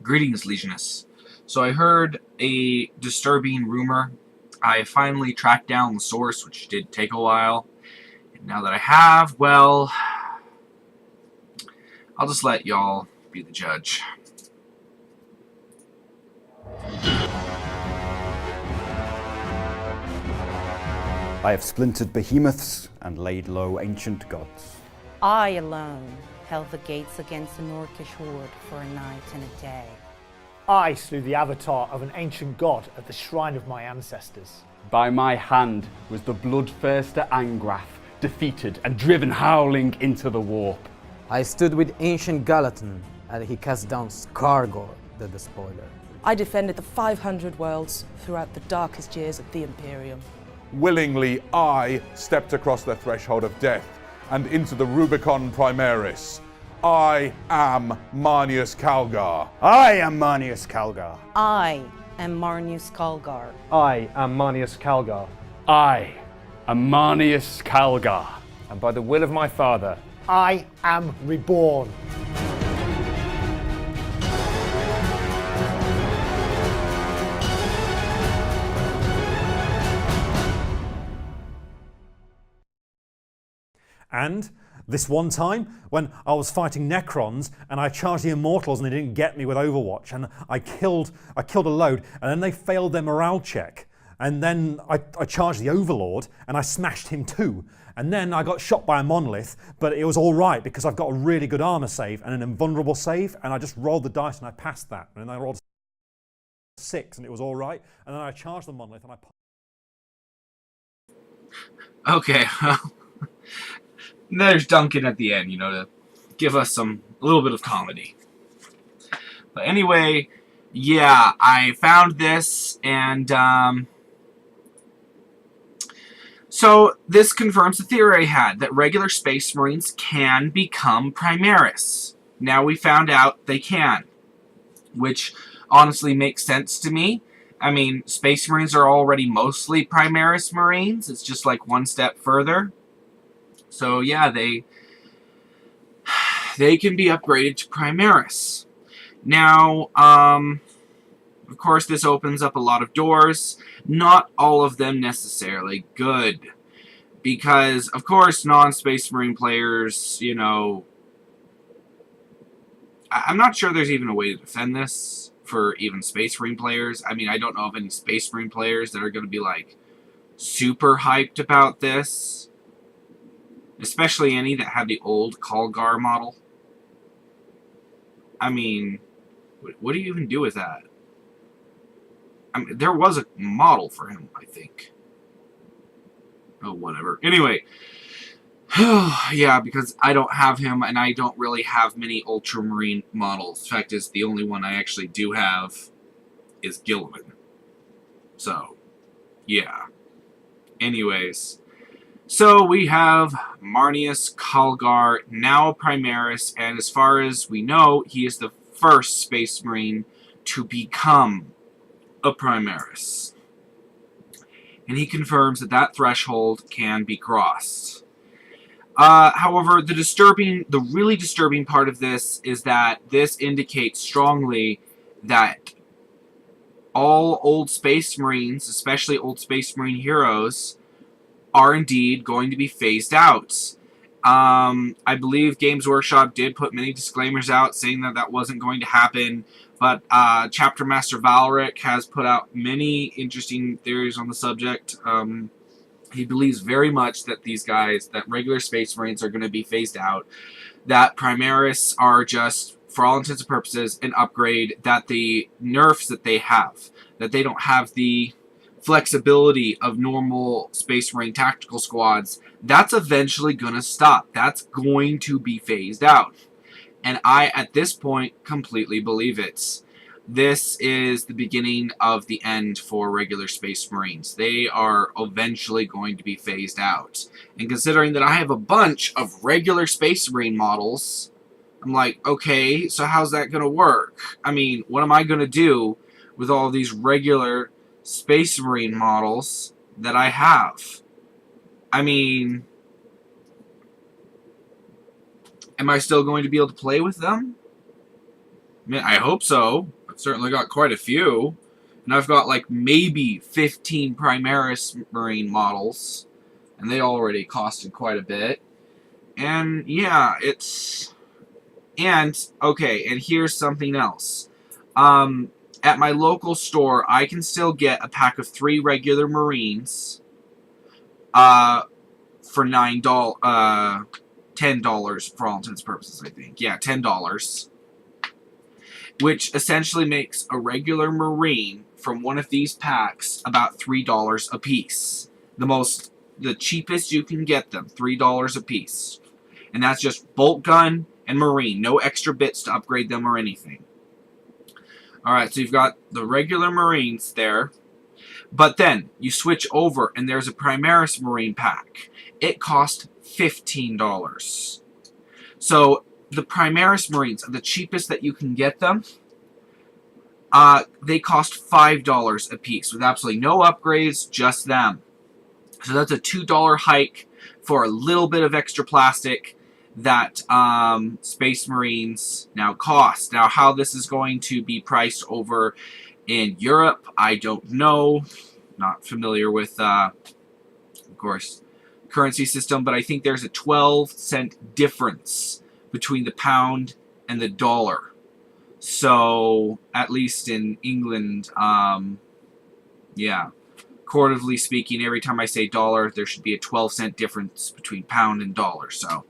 Greetings, Legionus. So I heard a disturbing rumor. I finally tracked down the source, which did take a while. And now that I have, well, I'll just let y'all be the judge. I have splintered behemoths and laid low ancient gods. I alone held the gates against an orcish horde for a night and a day. I slew the avatar of an ancient god at the shrine of my ancestors. By my hand was the bloodthirster Angrath defeated and driven howling into the warp. I stood with ancient Gallatin and he cast down Calgar, the despoiler. I defended the 500 worlds throughout the darkest years of the Imperium. Willingly, I stepped across the threshold of death and into the Rubicon Primaris. I am Marneus Calgar. I am Marneus Calgar. I am Marneus Calgar. I am Marneus Calgar. I am Marneus Calgar. And by the will of my father, I am Reborn. And this one time, when I was fighting Necrons and I charged the Immortals and they didn't get me with Overwatch, and I killed a load, and then they failed their morale check, and then I charged the Overlord and I smashed him too, and then I got shot by a monolith, but it was all right because I've got a really good armor save and an invulnerable save, and I just rolled the dice and I passed that, and then I rolled 6 and it was all right, and then I charged the monolith and I. Okay, there's Duncan at the end, to give us a little bit of comedy. But anyway, yeah, I found this, and so this confirms the theory I had, that regular Space Marines can become Primaris. Now we found out they can, which honestly makes sense to me. I mean, Space Marines are already mostly Primaris Marines. It's just like one step further. So yeah, they can be upgraded to Primaris. Now, of course, this opens up a lot of doors. Not all of them necessarily good. Because, of course, non-Space Marine players, I'm not sure there's even a way to defend this for even Space Marine players. I mean, I don't know of any Space Marine players that are going to be, like, super hyped about this. Especially any that have the old Calgar model. I mean, what do you even do with that? I mean, there was a model for him, I think. Oh, whatever. Anyway. Yeah, because I don't have him, and I don't really have many Ultramarine models. In fact, the only one I actually do have is Gilliman. So, yeah. Anyways. So we have Marneus Calgar, now a Primaris, and as far as we know, he is the first Space Marine to become a Primaris. And he confirms that that threshold can be crossed. However, the really disturbing part of this is that this indicates strongly that all old Space Marines, especially old Space Marine heroes, are indeed going to be phased out. I believe Games Workshop did put many disclaimers out saying that that wasn't going to happen, but Chapter Master Valric has put out many interesting theories on the subject. He believes very much that that regular Space Marines are going to be phased out, that Primaris are just, for all intents and purposes, an upgrade, that the nerfs that they have, that they don't have the flexibility of normal Space Marine tactical squads, that's eventually going to stop. That's going to be phased out. And I, at this point, completely believe it. This is the beginning of the end for regular Space Marines. They are eventually going to be phased out. And considering that I have a bunch of regular Space Marine models, I'm like, okay, so how's that going to work? I mean, what am I going to do with all these regular Space Marine models that I have? I mean, am I still going to be able to play with them? I mean, I hope so. I've certainly got quite a few. And I've got like maybe 15 Primaris Marine models. And they already costed quite a bit. And yeah, it's... And, okay, and here's something else. At my local store, I can still get a pack of 3 regular Marines for $10 for all intents and purposes, I think. Yeah, $10. Which essentially makes a regular Marine from one of these packs about $3 a piece. The cheapest you can get them, $3 a piece. And that's just bolt gun and Marine. No extra bits to upgrade them or anything. Alright, so you've got the regular Marines there. But then, you switch over and there's a Primaris Marine pack. It cost $15. So, the Primaris Marines are the cheapest that you can get them. They cost $5 a piece with absolutely no upgrades, just them. So that's a $2 hike for a little bit of extra plastic that Space Marines now cost. Now, how this is going to be priced over in Europe, I don't know. Not familiar with, of course, currency system, but I think there's a 12-cent difference between the pound and the dollar. So, at least in England, yeah, quarterly speaking, every time I say dollar, there should be a 12-cent difference between pound and dollar. So,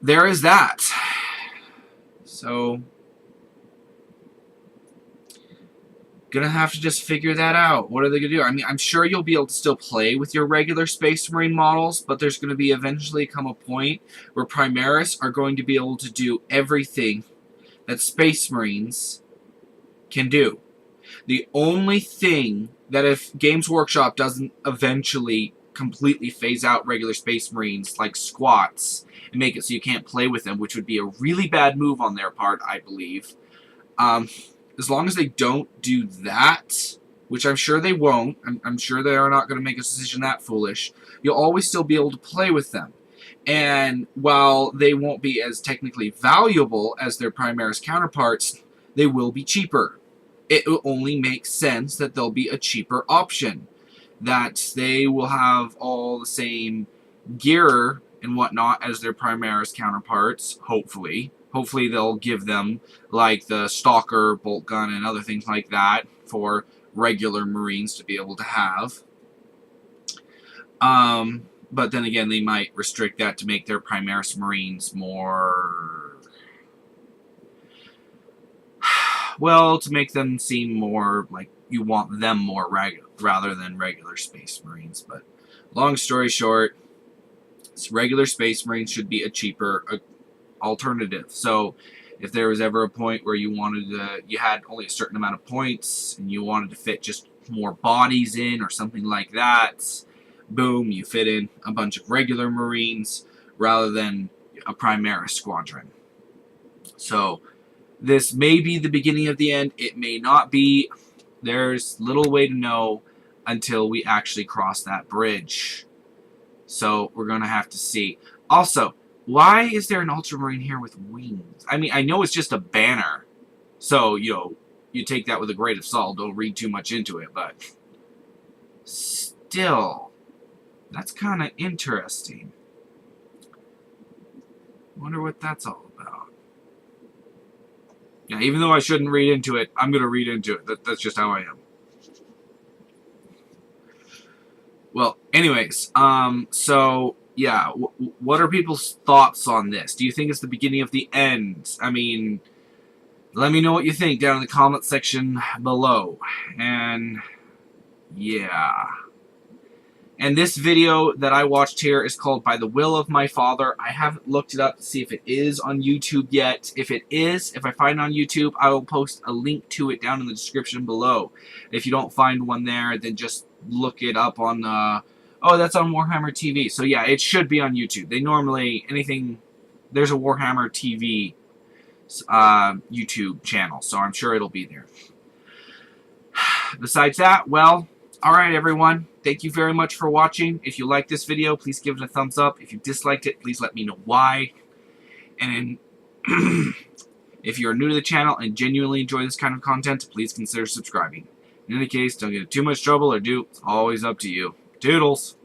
there is that. So, gonna have to just figure that out. What are they gonna do? I mean, I'm sure you'll be able to still play with your regular Space Marine models, but there's gonna be eventually come a point where Primaris are going to be able to do everything that Space Marines can do. The only thing that if Games Workshop doesn't eventually completely phase out regular Space Marines like squats and make it so you can't play with them, which would be a really bad move on their part, I believe. As long as they don't do that, which I'm sure they won't, I'm sure they are not going to make a decision that foolish, you'll always still be able to play with them. And while they won't be as technically valuable as their Primaris counterparts, they will be cheaper. It will only make sense that they'll be a cheaper option. That they will have all the same gear and whatnot as their Primaris counterparts, hopefully. Hopefully they'll give them, like, the Stalker, bolt gun, and other things like that for regular Marines to be able to have. But then again, they might restrict that to make their Primaris Marines more... well, to make them seem more like you want them more rather than regular Space Marines. But long story short, regular Space Marines should be a cheaper alternative. So if there was ever a point where you wanted to, you had only a certain amount of points and you wanted to fit just more bodies in or something like that, boom, you fit in a bunch of regular Marines rather than a Primaris squadron. So this may be the beginning of the end. It may not be. There's little way to know until we actually cross that bridge. So we're going to have to see. Also, why is there an Ultramarine here with wings? I mean, I know it's just a banner. So, you know, you take that with a grain of salt. Don't read too much into it. But still, that's kind of interesting. Wonder what that's all about. Yeah, even though I shouldn't read into it, I'm going to read into it. That's just how I am. Well, anyways, so, yeah, what are people's thoughts on this? Do you think it's the beginning of the end? I mean, let me know what you think down in the comment section below. And, yeah. And this video that I watched here is called By the Will of My Father. I haven't looked it up to see if it is on YouTube yet. If it is, if I find it on YouTube, I will post a link to it down in the description below. If you don't find one there, then just look it up on, oh, that's on Warhammer TV. So yeah, it should be on YouTube. They normally, there's a Warhammer TV YouTube channel, so I'm sure it'll be there. Besides that, well, alright everyone, thank you very much for watching. If you liked this video, please give it a thumbs up. If you disliked it, please let me know why. And If you are new to the channel and genuinely enjoy this kind of content, please consider subscribing. In any case, don't get in too much trouble or do. It's always up to you. Toodles!